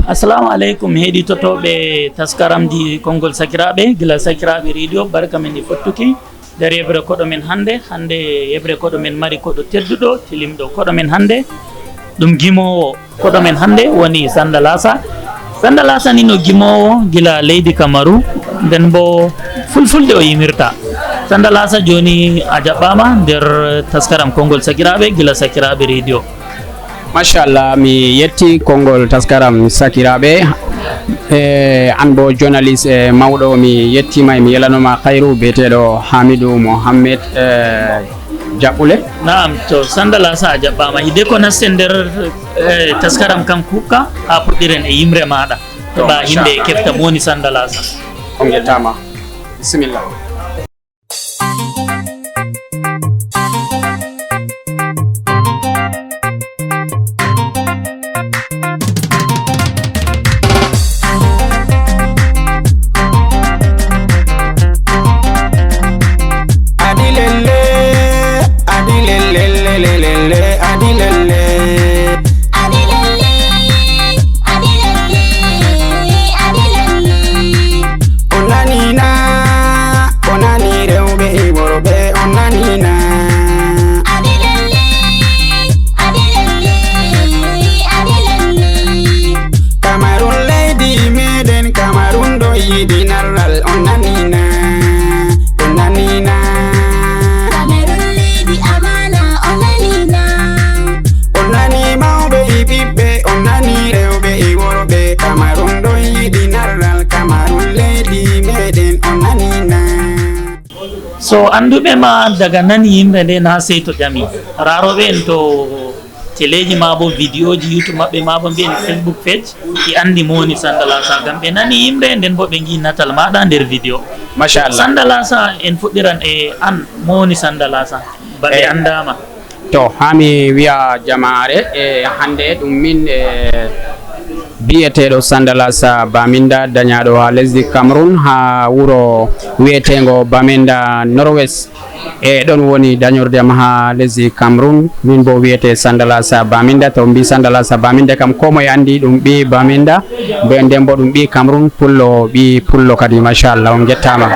Assalamu alaikum heɗitotoɓe taskaramji Konngol Sakiraaɓe gila Sakiraaɓe radio barka men ɗi fottuki nder yeɓre koɗo men hande yeɓre koɗo men mari koɗo tedduɗo tilimɗo koɗo men hande ɗum gimoowo koɗo men hande woni Sannda Laasa. Sannda Laasa ni no gimoowo gila leydi Kamaru nden bo fulfulde o yimirta. Sannda Laasa joni a jaɓɓama nder taskaram Konngol Sakiraaɓe gila Sakiraaɓe radio. Machallah mi yetti Konngol taskaram Sakiraaɓe an bo journaliste mawɗo mi yettima mi yelanoma khairu beteɗo Hamidou Mohammed jaɓɓule. Naam to Sannda Laasa a jaɓɓama hide ko nasten nder taskaram kam kuka ha puɗɗiren e yimre maɗa heɓa yimɓe kefta mo woni Sannda Laasa. On yettama bisimillah. So anduɓe ma daga nani yimɓe nde na sey to ƴami raroɓe en to teleji ma bo vidéo ji YouTube maɓɓe ma bo mbiyen Facebook page ɗi andi mo woni Sannda Laasa gam ɓe nani yimɓe nden bo ɓe gi natal maɗa nder vidéo. Machallah Sannda Laasa en fuɗɗiran e an mo woni Sannda Laasa baɓe andama. To hami wiya jama'are hande ɗum min biyeteɗo Sannda Laasa Baminda dañaɗo ha lesdi Cameroun ha wuro wiyetengo Baminda Norwest ɗon woni dañordem ha lesdi Cameroun min bo wiyete Sannda Laasa Baminda to mbi Sannda Laasa Baminda kam ko moye andi ɗum ɓi Baminda nden bo ɗum ɓi Cameroun pullo ɓi pullo kadi machallah on jettama.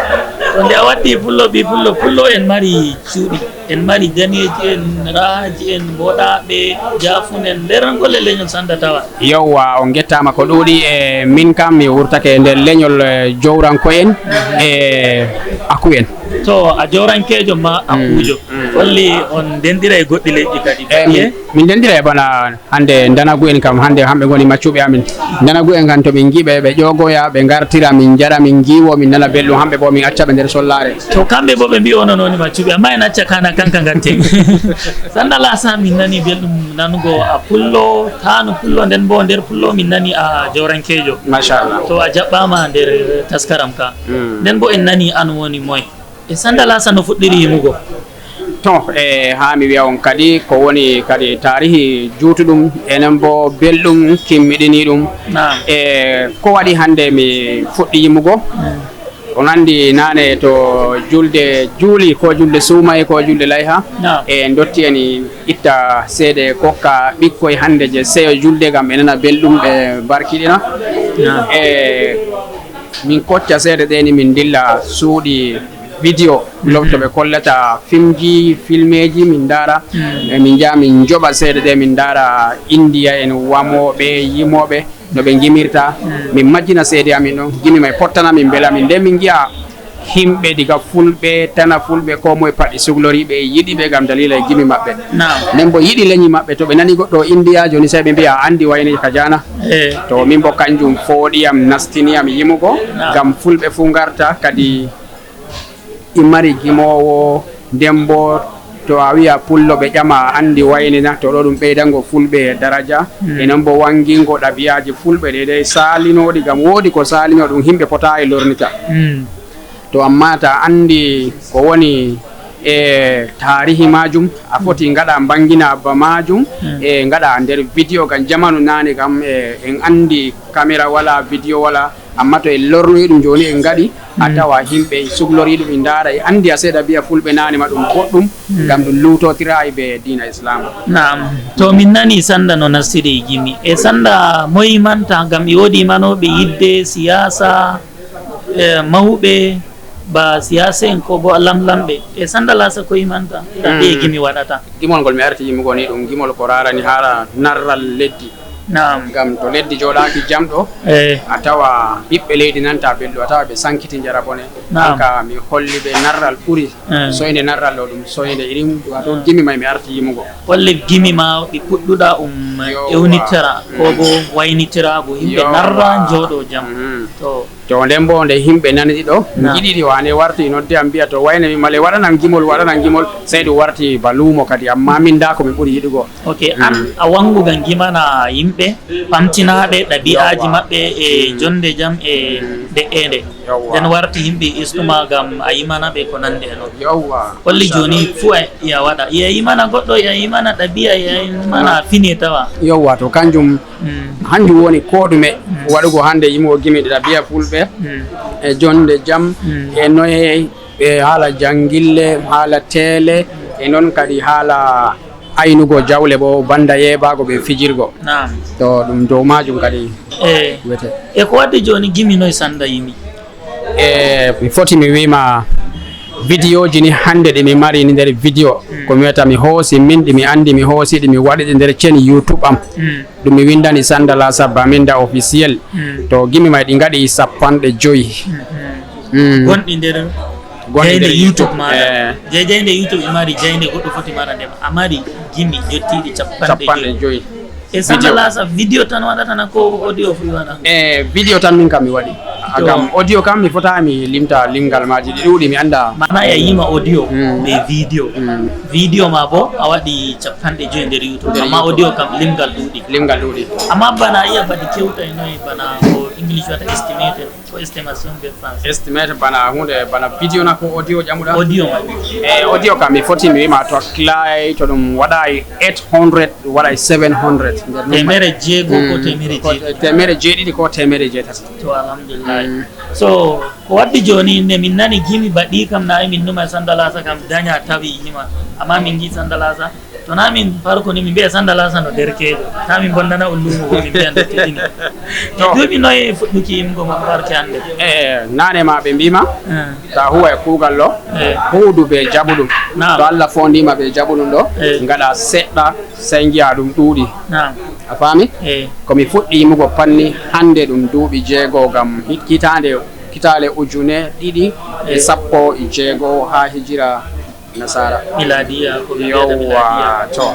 To nde a waddi pullo ɓi pullo en mari cuuɗi en mari daneji en rahaji en boɗaɓe jafunen nder golle leñol Sannda tawa. Yewwa on gettama ko ɗuuɗi e min kam mi wurtake nder leñol jowranko en e aku en. To a jowrankejo ma akujo holli on dendira e goɗɗi leƴƴi kadi min dendira e bana hande danagu en kam hande hamɓe goni maccuɓe amin danagu en kam to min giɓe ɓe ƴogoya ɓe gartira min jaɗa min giwo min nana belɗum hamɓe bo min acca ɓe nder sollare. To kamɓe bo ɓe mbi onon woni maccuɓe amma en acca kana kanka gatten. Sannda Laasa min nani belɗum nanugo a pullo tano pullo nden bo nder pullo min nani a jowrankejo. Machallah to a jaɓɓama nder taskaram ka nden bo en nani an woni moy e Sannda Laasa no fuɗɗiri yimugo. To ha mi wiya on kadi ko woni kadi tarihi juutuɗum enen bo belɗum kimmiɗini ɗum ko waɗi hande mi fuɗɗi yimugo on andi nane to julde juuli ko julde suumay ko julde layha en dotti en itta seeɗe kokka ɓikkoye hande je seyo julde gam ɓe nana belɗum ɓe barkiɗina min kocca seeɗe ɗeni min dilla suuɗi vidéo lobto ɓe kollata filmeji min dara min jaa min joɓa seeɗa ɗe min dara India en wamoɓe yimoɓe no ɓe gimirta min majjina seede amin ɗon gimi may pottana min beela min nde min giya himɓe diga fulɓe tana fulɓe ko moye paɗɗi sugloriɓe yiɗi ɓe gam dalila e gimi maɓɓe nden bo yiɗi leñi maɓɓe to ɓe nani goɗɗo India joni sai ɓe mbiya andi wayne ka jana to min bo kanjum fooɗiyam nastiniyam yimugo gam fulɓe fu garta kadi mari gimoowo nden bo to a wiya pullo ɓe ƴama andi waynina to ɗo ɗum ɓeydango fulɓe daraja enen bo wangingo ɗabiyaji fulɓe ɗeɗe salinoɗi gam woodi ko salino ɗum himɓe pota e lornita to amma ta andi ko woni e tarihi majum a foti gaɗa bangina ba majum e gaɗa nder vidéo gam jamanu nane gam en andi caméra wala vidéo wala amma to en lornoyi ɗum joni en gaɗi a tawa himɓe suglori ɗum e ndaara e andi a seeɗa biya fulɓe nanima ɗum boɗɗum ngam ɗum lutotira be diina islam. Naam, to min nani Sannda no nastiri e gimi e Sannda moyimanta ngam e woodi manoɓe yidde siyasa mawɓe ba siyasa en ko bo lamlamɓe e Sannda Laasa koyimanta ɗaɓe e gimi waɗata. Gimol ngol mi arti yimmugo ni ɗum gimol ko rarani haala narral leddi. Naam, ngam to leddi joɗaki jam ɗo a tawa ɓiɓɓe leydi nanta belɗo a tawa ɓe sankiti jara bone hanka mi holli ɓe narral ɓuuri soyde narral ɗo ɗum soyde irin wato gimi may mi arti yimugo holle gimi ma ɗi puɗɗuɗa ewnitira ko bo waynitirago yimɓe narra jooɗo jam to nden bo nde yimɓe nani ɗo giɗiɗi wane warti nodde am mbiya to wayne mi male waɗanan gimol sey ɗum warti ba luumo kadi amma min da ko mi ɓuuri yiɗugo. Ok, an a wangugan gimana yimɓe pamtinaɓe ɗabi'aji maɓɓe e jonde jam e de'ende nden warti yimɓe istuma gam a yimana ɓe ko nande e noon holli joni fuu ya waɗa ya yimana goɗɗo ya yimana ɗabi'a ya yimana fini tawa yowwa to kanjum woni ko ɗume waɗugo hande yimugo gimi ɗabi'a fulɓe e jonde jam e noye e haala jangille haala teele e noon kadi haala aynugo jawle bo banda yebago ɓe fijirgo to ɗum dow majum kadi wete e ko wadde joni gimi noye Sannda yimi mi foti mi wima vidéo ji ni hande ɗi mi mari ni nder vidéo ko mi wiyata mi hoosi min ɗi mi andi mi hoosi ɗi mi waɗi ɗi nder chaîne YouTube am ɗum mi windani Sannda Laasa Baminda officiel to gimi may ɗi gaɗi 50 gonɗi nder jeyde YouTube maɗa jeyde YouTube mari jeyde goɗɗo foti mara ndema a mari gimi jottiɗi 50 e Sannda Laasa vidéo tan waɗatana ko audio fu waɗa vidéo tan min kam mi waɗi agam audio kam mi fota mi limta limgal maji ɗi ɗuɗi mi anda mana ya yima audio be vidéo ma bo a waɗi 50 nder YouTube amma audio kam limgal ɗuɗi amma bana iya baɗi kewta e noye bana ko English wata estimated ko estimation be France estimate bana hunde bana vidéo na ko audio jamuɗa audio ma audio kam mi foti mi wima to clay to ɗum waɗay 800 waɗay 700 temere jeego ko temere jeeɗiɗi ko temere jeetati to alhamdulillah so ko waddi joni nde min nani gimi baɗi kam na min numa Sannda Laasa kam daña tawi yima amma min gi Sannda Laasa to na min farko ni min mbiya Sannda Laasa no derkejo ta min bondana on lumo ko min mbiya ndettini to duuɓi noye fuɗɗuki yimgo mo barke hande nane ma ɓe mbima ta huwa e kuugal ɗo huudu ɓe jaɓuɗum to Allah fondima ɓe jaɓuɗum ɗo gaɗa seɗɗa sey giya ɗum ɗuuɗi a faami komi fuɗɗi yimugo panni hande ɗum duuɓi 6 gam kitale ujune 216 ha hijira nasara miladiya ko yowwa to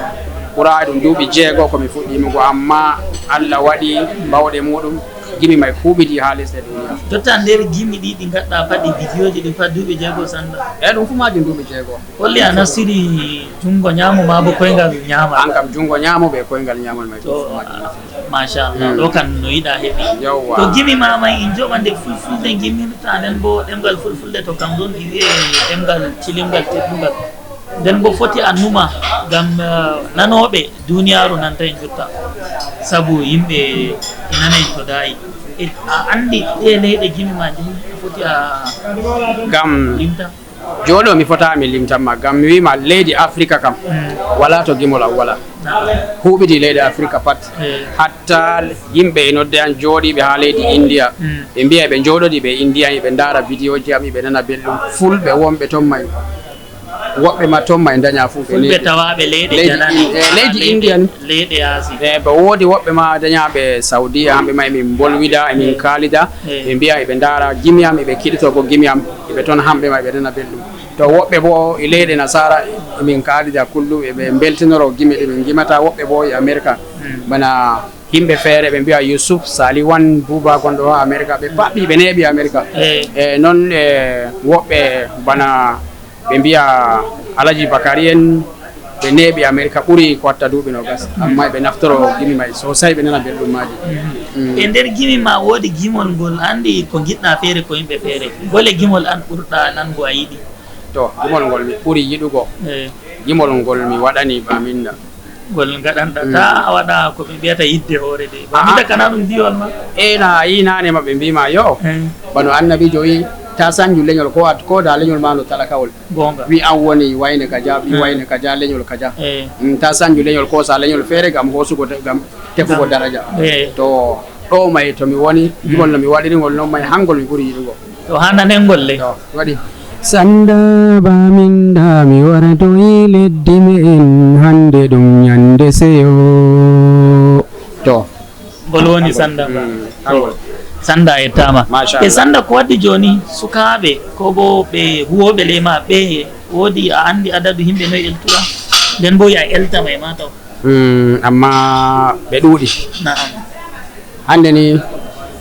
ɓura ɗum duuɓi 6 komi fuɗɗi yimugo amma Allah waɗi bawɗe muɗum gimi may huɓiti ha lesɗe duniya jotta nder gimi ɗi gaɗɗa faɗi vidéo ji ɗi fa duuɓi 6 Sannda ɗum fu majum duuɓi 6 holli a nastiri jungo ñaamo ma bo koyngal ñaama an kam jungo ñaamo ɓe koyngal ñaamol may machallah ɗo kan no yiɗa heeɓi to gimi ma may in joɓa nde fulfulde gimirta nden bo ɗemgal fulfulde to kam ɗon ɗi wiye ɗemgal cilimgal teɗɗugal nden bo foti a numa gam nanoɓe duniyaru nanta en jotta sabu yimɓe inanen to dayi a andi ɗe leyɗe gimi ma jehi a foti a gam limta joɗo mi fota mi limtanma gam mi wima leydi Africa kam wala to gimol am wala huɓidi leydi Africa pat hatta yimɓe e nodde an jooɗiɓe ha leydi India ɓe mbiya ɓe jooɗoɗi ɓe India ɓe daara vidéo ji am ɓe nana belɗum fulɓe wonɓe ton may woɓɓe ma ton ma e daña fu fulɓe tawaɓe leydi indian leyɗe yaasi ɓe woodi woɓɓe ma dañaɓe Saudia hamɓe ma emin bolwida emin kaalida ɓe mbiya eɓe ndaara gimi am eɓe kiɗito ko gimi am eɓe toon hamɓe ma eɓe dana belɗum to woɓɓe bo e leyɗe nasara emin kaalida kullum eɓe beltinoro gimi ɗe ɓe gimata woɓɓe bo e America bana yimɓe feere ɓe mbiya Yusuf Sali wan Buba gonɗo ha America ɓe paɓɓi ɓe neeɓi America e noon woɓɓe bana ɓe mbiya Alaji Bakari en ɓe neeɓi America ɓuri ko watta duuɓi 20 amma ɓe naftoro gimi may sosai ɓe nana belɗum maji e nder gimi ma woodi gimol ngol andi ko giɗɗa feere ko yimɓe feere gole gimol an ɓurɗa nango a yiɗi to gimol ngol mi ɓuri yiɗugo gimol ngol mi waɗani Baminda gol gaɗanɗa ta a waɗa ko ɓe mbiyata yidde hoore de ba mi takana ɗum diwol ma na yi nane maɓe mbima yo bano annabijo wi ta sanju leñol ko da leñol ma no talakawol gonga wi an woni wayne kaja wi wayne kaja leñol kaja ta sanju leñol ko sa leñol feere gam hosugo gam tekugo daraja to ɗo may to mi woni gimol no mi waɗirigol noon may hangol mi ɓuri yiɗugo to hananen golle waɗi Sannda baminda mi waratoyi leddi me'en hande ɗum nyande seyo to gol woni Sannda ba Sannda ettama e Sannda ko waddi joni sukaɓe ko bo ɓe huwoɓe leyma ɓe woodi a andi adadu himɓe noye eltuɗa nden bo ya eltama e ma taw amma ɓe ɗuuɗi naam hande ni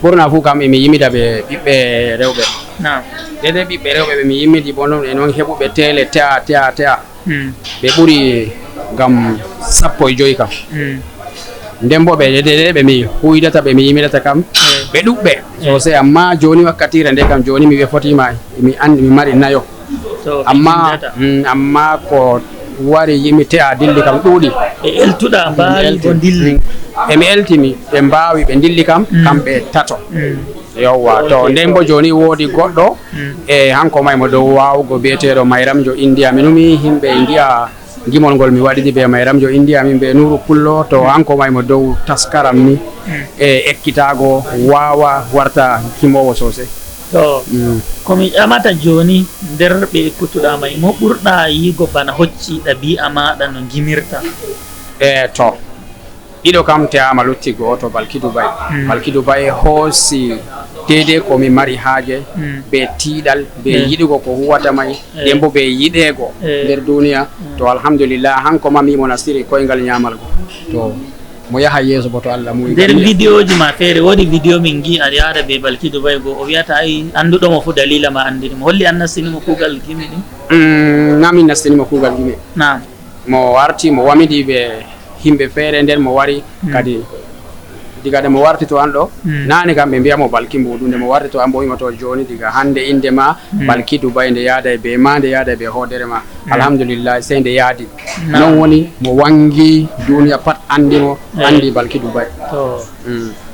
ɓurna fuu kam emi yimida ɓe ɓiɓɓe rewɓe naam dede ɓiɓɓe rewɓe ɓe mi yimmidi bo noon e noon heɓuɓe tele tea ɓe ɓuri gam 15 kam nden bo ɓe dede ɓe mi huydata ɓe mi yimidata kam ɓe ɗuɓɓe sosai amma joni wakkatire nde kam joni mi ɓe fotima mi andi mi mari nayo amma ko wari yimi tea dilli kam ɗuuɗi e eltuɗa mbawi ko dilli emi eltimi ɓe mbawi ɓe dilli kam kamɓe tato yowwa to nden bo joni woodi goɗɗo e hanko may mo dow wawugo biyeteɗo mayramjo india minumi himɓe giya gimol ngol mi waɗiɗi ɓe mayramjo india min ɓe nuru pullo to hanko may mo dow taskaram ni e ekkitago wawa warta gimowo sosai to komi ƴamata joni nder ɓe ekkutuɗa may mo ɓurɗa yigo bana hocci ɗabi'a maɗa no gimirta to ɗiɗo kam teyama lutti goto balki Dubai hoosi dede komi mari haaje be tiiɗal be yiɗugo ko huwata may nden bo be yiɗego nder duniya to alhamdulillah hanko ma mimo nastiri koyngal ñamalgo to mo yaha yeeso bo to Allah muy nder vidéo ji ma feere woodi vidéo min gi aɗa yaada be balki Dubai go o wiyata ay anduɗomo fu dalila ma andini mo holli an nastinimo kuugal gimi ɗin namin nastinimo kuugal gimi na mo warti mo wamidi ɓe himɓe feere nden mo wari kadi diga nde mo warti to an ɗo nane kam ɓe mbiyamo balki mbuɗu nde mo warti to an bo wima to joni diga hande inde ma balki Dubai nde yaada be ma nde yaada be hoodere ma alhamdulillah sey nde yaadi non woni mo wangi duniya pat andimo andi balki Dubai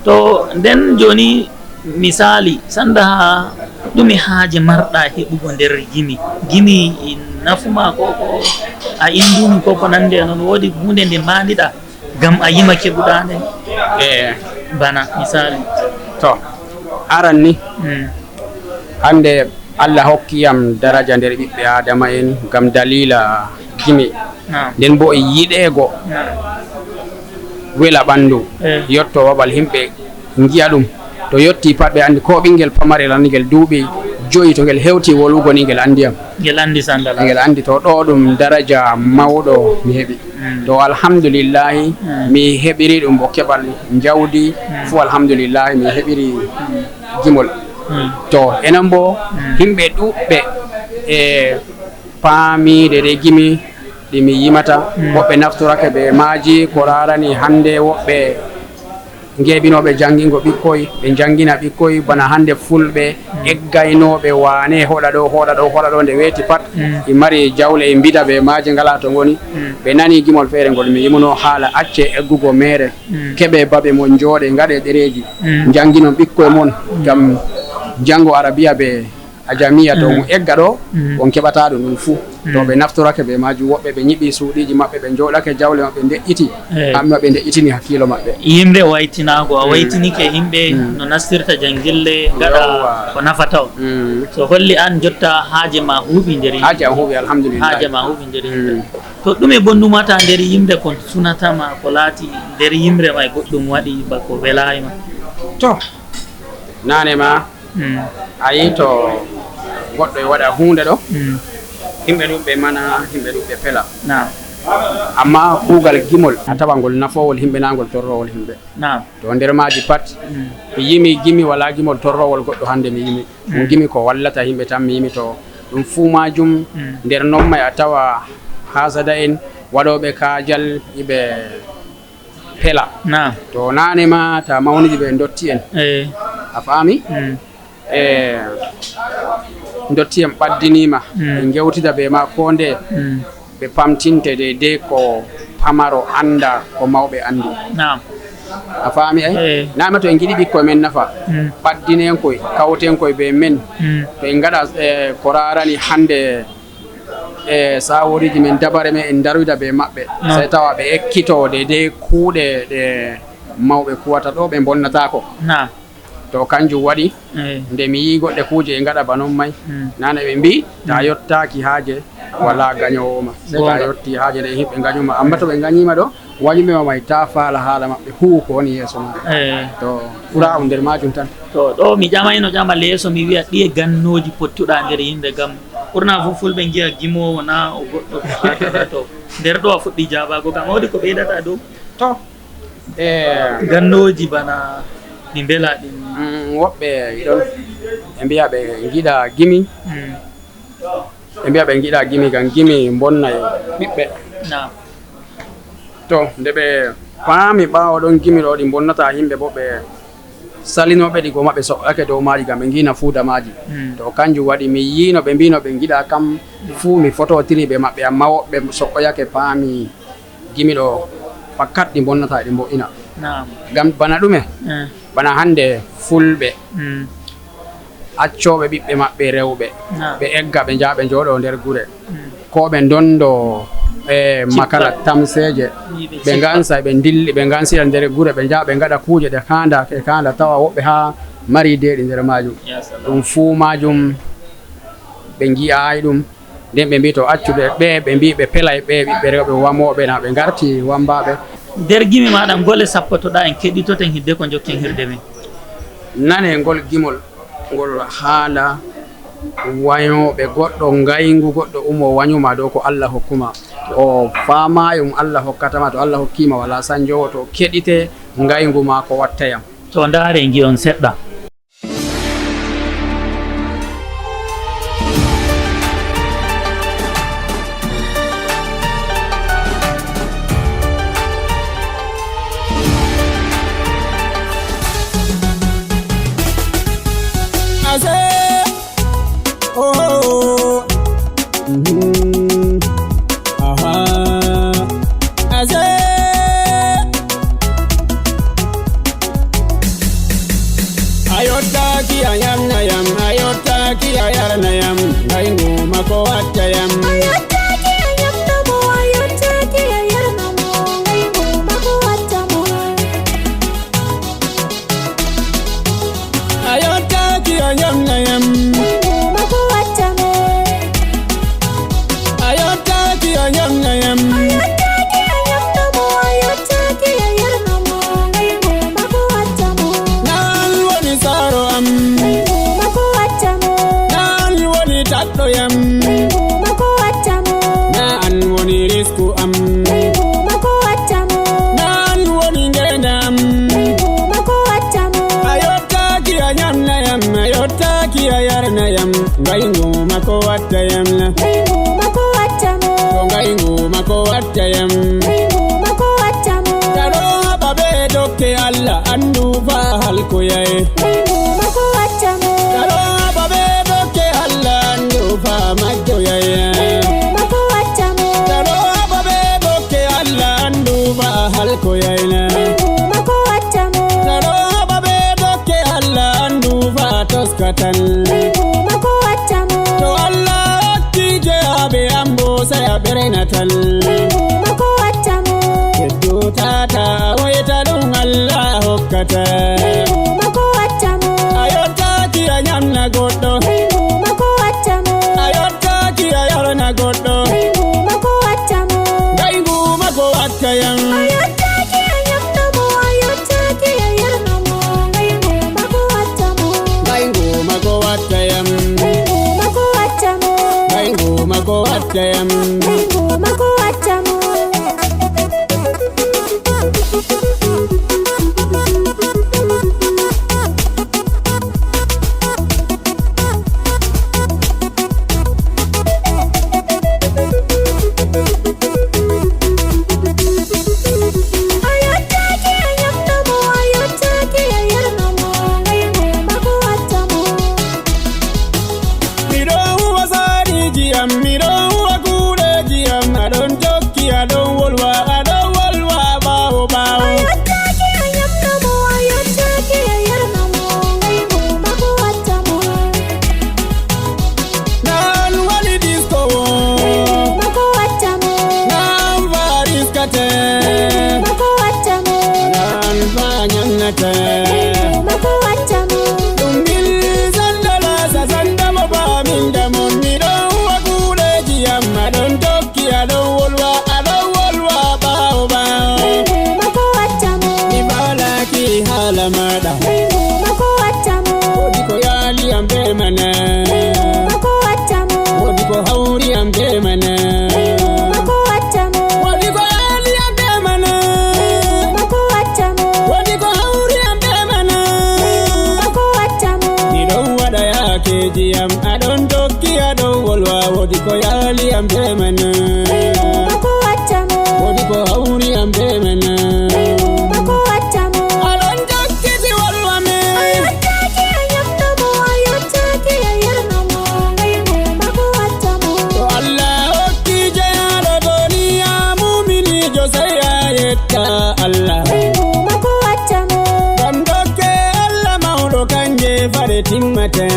to nden joni misali Sannda ɗumi haaje marɗa heɓugo nder gimi nafuma ko a indumi ko nande noon woodi hunde nde mbandiɗa gam a yima keɓuɗa nde bana misali to aran ni hande Allah hokkiyam daraja nder ɓiɓɓe adama en gam dalila gimi nden bo e yiɗego wela ɓandu yotto babal himɓe giya ɗum to yotti pat ɓe andi ko ɓinguel pamarel ani ngel duuɓi 5 to ngel hewti wolugo ni ngel andiyam ngel andi Sannda ngel andi to ɗo ɗum daraja mawɗo mi heɓi to alhamdulillahi mi heɓiri ɗum bo keɓal jawdi fu alhamdulillahi mi heɓiri gimol to enen bo himɓe ɗuɓɓe e paamide ɗe gimi ɗi mi yimata woɓɓe naftorake ɓe maaji ko rarani hande woɓɓe ngeɓinoɓe jangingo ɓikkoy ɓe jangina ɓikkoy bana hande fulɓe eggaynoɓe wane hoɗa ɗo nde weeti pat i mari jawle e mbida ɓe maaje ngala to ngoni ɓe nani gimol feere ngol mi yimuno haala acce eggugo mere keɓe baɓe mon jooɗe ngaɗe ɗereji jangino ɓikkoye mon gam jango arabiya ɓe ajamiya to mo egga ɗo on keɓata ɗum fuu to ɓe naftorake ɓe majum woɓɓe ɓe ñiɓi suuɗiji maɓɓe ɓe jooɗake jawle maɓɓe deƴƴiti hamma ɓe deƴƴitini hakkilo maɓɓe yimre waytinago a waytinike himɓe no nastirta jangille gaɗa ko nafata o so holli an jotta haaje ma huuɓi nder haaje am huuɓi alhamdulillah haaje ma huuɓi nder yimɓe to ɗume bonnumata nder yimre ko sunatama ko laati nder yimre ma goɗɗum waɗi bako welayima to nane ma a yi to goɗɗo e waɗa hunde ɗo himɓe ɗuɓɓe mana himɓe ɗuɓɓe pela amma kuugal gimol a tawa ngol nafowol himɓe nagol torrowol himɓe to nder maji pat mi yimi gimi wala gimol torrowol goɗɗo hande mi yimi ɗum gimi ko wallata himɓe tan mi yimi to ɗum fuu majum nder non may a tawa hasada en waɗoɓe kajal iɓe pela to nane ma ta mawniji ɓe dotti en a faami dotti en ɓaddinima ɓe gewtida ɓe ma ko nde ɓe pamtinte de ko pamaro anda ko mawɓe andi. Naam. A faami ay? Naama to en giɗi ɓikkoye men nafa paddinen koye kawten koye ɓe men to en gaɗa ko rarani hannde saworiji men dabare men en darwida ɓe maɓɓe sey tawa ɓe ekkitode de kuuɗe ɗe mawɓe kuwata ɗo ɓe bonnatako. To kanjum waɗi nde mi yi goɗɗe kuuje e gaɗa ba noon may nane ɓe mbi ta yottaki haaje wala gañowoma se ta yotti haaje ɗe himɓe gañuma amma to ɓe gañima ɗo wañuɓema may ta faala haala maɓɓe huu ko woni yeeso ma to ɓura nder majum tan. To ɗo mi ƴamayno ƴama leeso mi wiya ɗi e gannoji pottuɗa nder yimɓe gam ɓurna fof fulɓe giya gimowo na o goɗɗo ata to nder ɗo a fuɗɗi jabago gam wawdi ko ɓeydata dow to gannoji bana ɗi beela ɗin woɓɓe ɗon ɓe mbiya ɓe giɗa gimi ɓe mbiya ɓe giɗa gimi gam gimi bonna e ɓiɓɓe to nde ɓe paami ɓawo ɗon gimi ɗo ɗi bonnata yimɓe bo ɓe salinoɓe ɗi go maɓɓe soɓɓake dow maji gam ɓe gina fuuda maji to kanjum waɗi mi yino ɓe mbino ɓe giɗa kam fuu mi fototiri ɓe maɓɓe amma woɓɓe soɓɓoyake paami gimi ɗo fakkat ɗi bonnata ɗi mbo'ina gam bana ɗume bana hande fulɓe accoɓe ɓiɓɓe maɓɓe rewɓe ɓe egga ɓe jaa ɓe jooɗo nder gure ko ɓe dondo makala tamseje ɓe gansa ɓe dilli ɓe gansira nder gure ɓe jaa ɓe gaɗa kuuje ɗe kanda tawa woɓɓe ha mari deeɗi nder majum ɗum fuu majum ɓe gi'ayi ɗum nden ɓe mbi to accuɓe ɓe mbi ɓe pelay ɓe ɓiɓɓe rewɓe wamoɓe na ɓe garti wambaɓe. Nder gimi maɗa ngole sappotoɗa en keɗitoten hidde ko jokken hirde men nane ngol gimol ngol haala wañoɓe goɗɗo ngaygu goɗɗo umo wañuma dow ko Allah hokkuma o famayum Allah hokkatama to Allah hokkima wala sanjowo to keɗite ngaygu ma ko wattayam to ndaare gi on seɗɗa. I don't hawri am be mana Mako wattamo wodi ko hawri am be mana Mako wattamo wodi ko ali am be mana Mako wattamo wodi ko hawri am be mana Mako wattamo mi don wada yakeji am adon tokki adon wolwa wodi ko yali am be mana Mako wattamo wodi ko hawri am be mana Mako wattamo adon tokki ti wolwa me Ayottaki ayamnamo ayottaki ayarnamo Ngaymo mako wattamo to Allah hokki jeyaro duniya mumini jo sai ayetta Allah Ngaymo mako wattamo gam dokke Allah mawɗo kanje fare timmata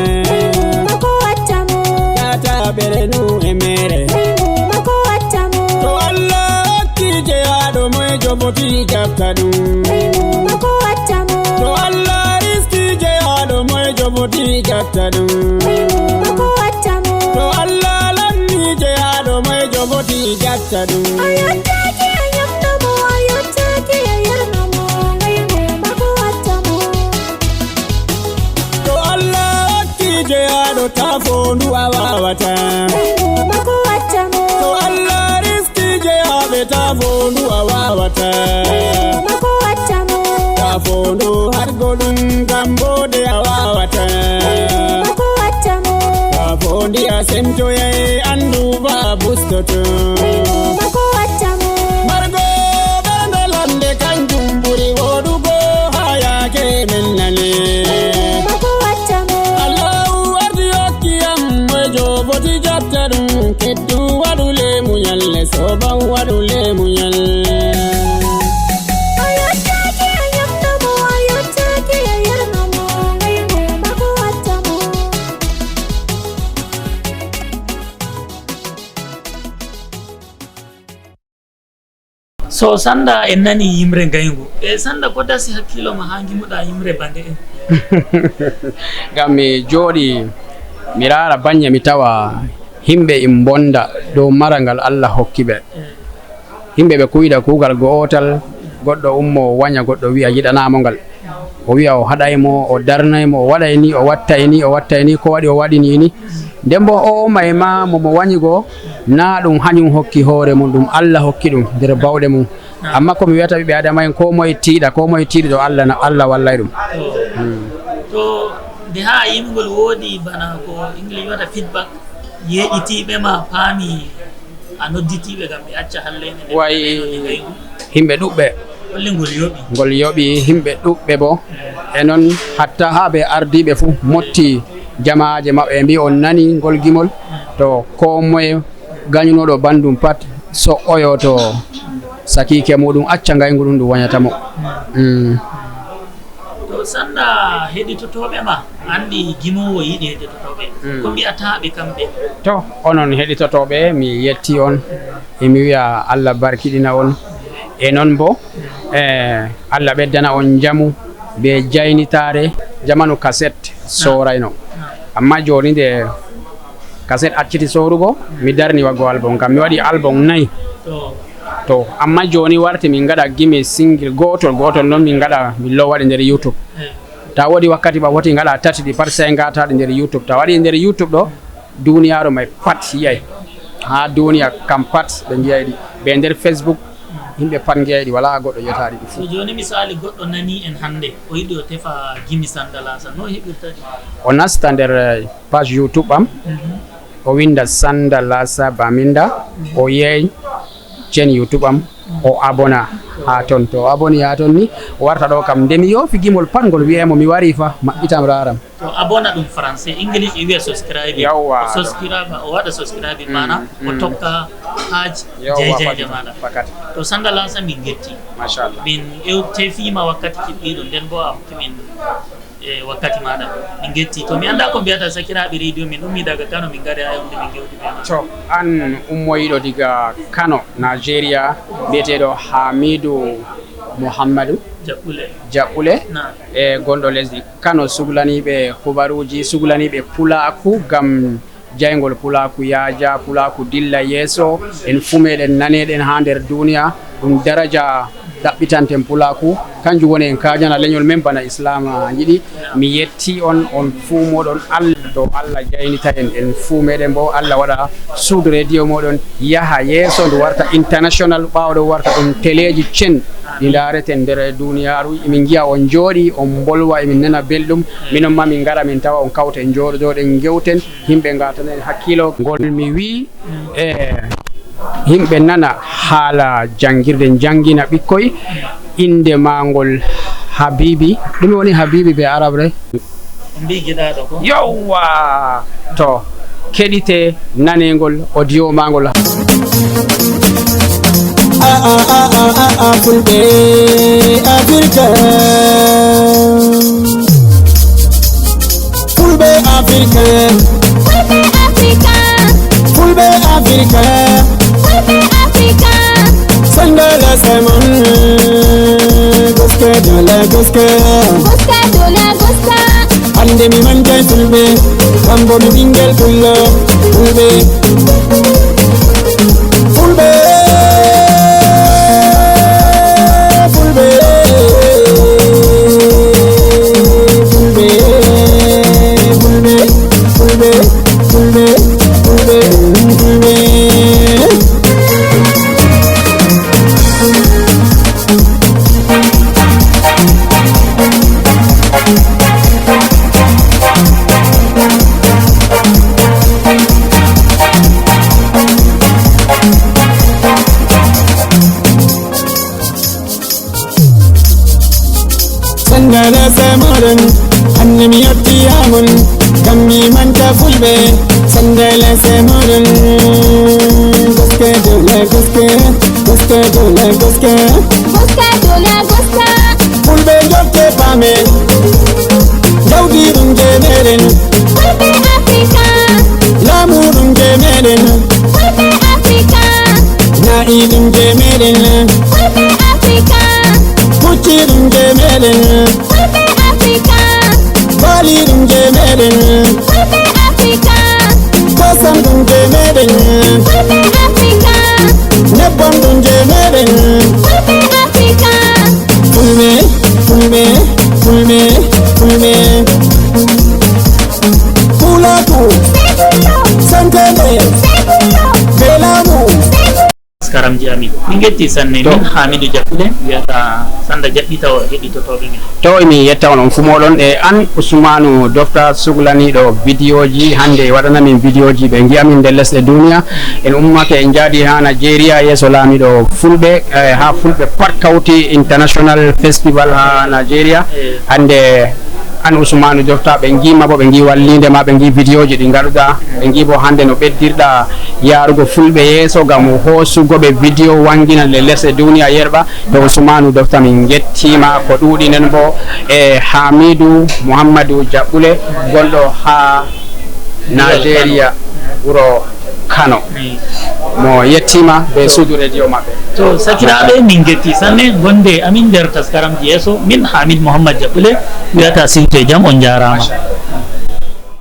Mako wattamo tata ɓerenu e mere Ngaymo mako wattamo to Allah hokki jeyaɗo moye joboti jabta ɗum Ngaymo mako wattamo to Allah riski jeyaɗo moye joboti jabta ɗum Ngaymo mako wattamo to Allah lanni jeyaɗo moye joboti jabta ɗum Ayottaki ayamnamo ayottaki ayarnamo Ngaymo mako wattamo to Allah hokki jeyaɗo ta fondu a wawata Ngaymo mako wattamo to Allah riski jeyaɓe ta fondu a wawata mako wattamo ta fondu har goɗum gambode a wawata mako wattamo ta fondi a sentoyay andu ba bustoto mako wattamo margo ɓerndol hande kanjum ɓuri woɗugo ha yake men nane mako wattamo allahu ardi hokkiyam moejo boti jatta ɗum keddu waɗu lemuñal le soban waɗu lemuñal ayottaki ayamnamo ayottaki ayarnamo Ngaymo mako wattamo So Sannda en nani yimre ngaygu e Sannda ko dasi hakkilo ma ha gimuɗa yimre bande en gam mi jooɗi mi raara baññe mi tawa himɓe in bonda dow marangal Allah hokki ɓe himɓe ɓe kuyɗa kuugal gootal goɗɗo ummo waña goɗɗo wi'a yiɗanamo ngal o wi'a o haɗaymo o darnaymo o waɗay ni o wattay ni o wattay ni ko waɗi o waɗini ni nden bo o may ma momo wañi goo na ɗum hañum hokki hoore mum ɗum Allah hokki ɗum nder bawɗe mum amma komi wiyata ɓiɓɓe adama en ko moye tiiɗa ɗo Allah wallay ɗum to nde ha yimgol woodi bana ko english wiyata feedback yeƴitiɓe ma paami a nodditiɓe gam ɓe acca hallene way himɓe ɗuɓɓe hollingol yoɓi ngol yoɓi himɓe ɗuɓɓe bo e noon hatta ha ɓe ardiɓe fuu motti jamaje maɓɓe mbi on nani ngol gimol to ko moye gañunoɗo bandum pat so oyo to sakike muɗum acca ngaygu ɗum ɗum wañatamo to Sannda heɗitotoɓe ma andi Gimoowo yiɗi heɗitotoɓe ko mbiyataɓe kamɓe to onon heɗitotoɓe mi yetti on emi wiya Allah barkiɗina on e noon bo Allah ɓeddana on jamu be jaynitare jamanu cassette sorayno amma joni nde cassette acciti sorugo mi darni waggo album kam mi waɗi album 4 to amma joni warti min gaɗa gimi single gotol noon min gaɗa min lowaɗe nder YouTube ta waɗi wakkati ba woti gaɗa tati ɗi pat sey gataɗe nder YouTube ta waɗi nder YouTube ɗo duniyaru may pat yiyay ha duniya kam pat ɓe jiyayɗi ɓe nder Facebook yimɓe pat jeyɗi wala goɗɗo yetaɗi ɗi so joni misali goɗɗo nani en hande o yiɗi o tefa gimi Sannda Laasa no heɓirta ɗi o nasta nder page YouTube am o winda Sannda Laasa Baminda o yeey chaine YouTube am o abona ha ton to o aboni ha ton ni o warta ɗo kam nde mi yoofi gimol pat ngol wiyemo mi wari fa maɓɓitam raram to abona ɗum français english e wiya subscribe Yawwa. o waɗa subscribe mana o tokka page jejeje maɗa to Sannda Laasa min getti machallah min tefima wakkati kiɓɓiɗo nden bo a hokkimin e wakkati maɗa min getti to mi anda ko mbiyata Sakiraaɓe radio min ummi daga Kano min gari ha yonde min gewti be ma to an ummoyiɗo diga Kano Nigeria biyeteɗo Hamidou Mouhammadou jaɓɓule e gonɗo lesdi Kano suglaniɓe hubaruji suglaniɓe pulaku gam jaygol pulaku yaaja pulaku dilla yeeso en fumeɗen naneɗen ha nder duniya ɗum daraja ɗaɓɓitanten pulaku kanjum woni en kajana leñol men bana islam yiɗi mi yetti on fuu moɗon Allah to Allah jaynita en fuu meɗen bo Allah waɗa suudu radio moɗon yaha yeeso ndu warta international ɓawɗo warta ɗum téléji cen ɗi dareten nder duniyaru emin giya on jooɗi on bolwa emin nana belɗum minon ma min gara min tawa on kawta en jooɗoɗen gewten yimɓe gatanen hakkilo ngol mi wi yimɓe nana haala jangirde jangina ɓikkoy inde magol Habibi ɗum woni Habibi be arabre mbi giɗaɗo ko yowwa to keɗite nanegol audio magol fulɓe Africa fulɓe Africa fulɓe Africa Sannda Laasa mon goska dola goska hande mi manjay fulɓe kambo mi ɓingel pullo fulɓe fulɓe Sannda samaran annemi yottiyamon kammi manta fulɓe Sannda samaran goske dola goske goske dola goske fulɓe jokke pame jawdi ɗum je meɗen laamu ɗum je meɗen na'i ɗum je meɗen pucci ɗum je meɗen bali ɗum je meɗen kosam ɗum je meɗen nebbam ɗum je meɗen fulɓe fulɓe fulɓe fulɓe pulaku santede be laamu karamji amin min getti sanne min Hamidou Jaɓɓude wiyata Sannda jaɓɓita o heɗitotoɓe min to mi yetta on fu moɗon e an Ousmane Docteur suglaniɗo vidéo ji hande waɗanamin vidéo ji ɓe giyamin nder lesɗe duniya en ummake en jaadi ha Nigeria yeeso laamiɗo fulɓe ha fulɓe pat kawti international festival ha Nigeria hande an Ousmane Docteur ɓe gima bo ɓe gi wallide ma ɓe gi vidéo ji ɗi gaɗuɗa ɓe gi bo hande no ɓeddirɗa yarugo fulɓe yeeso gam hosugoɓe vidéo wangina le lesɗe duniya yerɓa to Ousmane Docteur min gettima ko ɗuuɗi nen bo e Hamidou Mouhamadou Jaɓɓule gonɗo ha Nigeria wuro Kano mo yettima be suudu radio maɓɓe to sakiraɓe min getti sanne gonde amin nder taskaramji yeeso min Hamid Mouhammad Jaɓɓule wiyata siwte jaam on jarama.